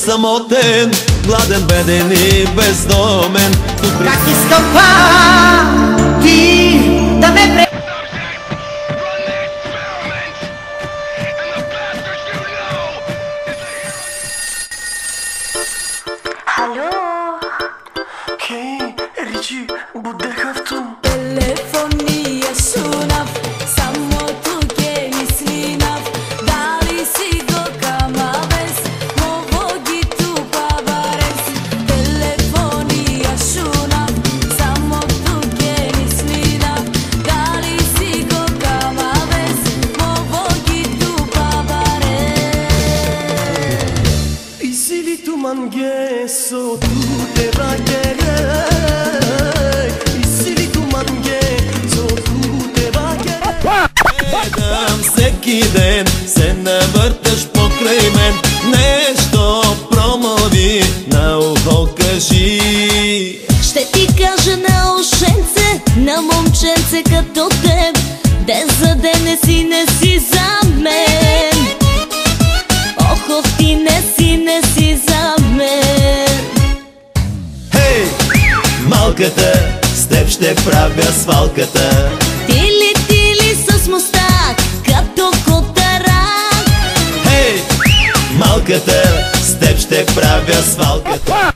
самотен, гладен, беден и бездомен. Как искам ти да ме Alo. Okej, Ричи, будехавто. Телефония шунав, самото ке мислинав. Дали си го камавес, мово ги тупа барес. Телефония шунав, самото ке мислинав. Дали си го камавес, мово ги тупа барес. Isili tu mange so tu te bagere. Isili tu mange so tu te bagere. Гледам всеки ден, се навърташ покрай мен. Нещо промълви, на ухо кажи. Ще ти кажа на ушенце, на момченце като теб, ден за ден не си за мен. Ох, ти не си за мен. Хей, малката, с теб ще правя свалката. Тили с мустак, като котарак. Хей, малката, с теб ще правя свалката.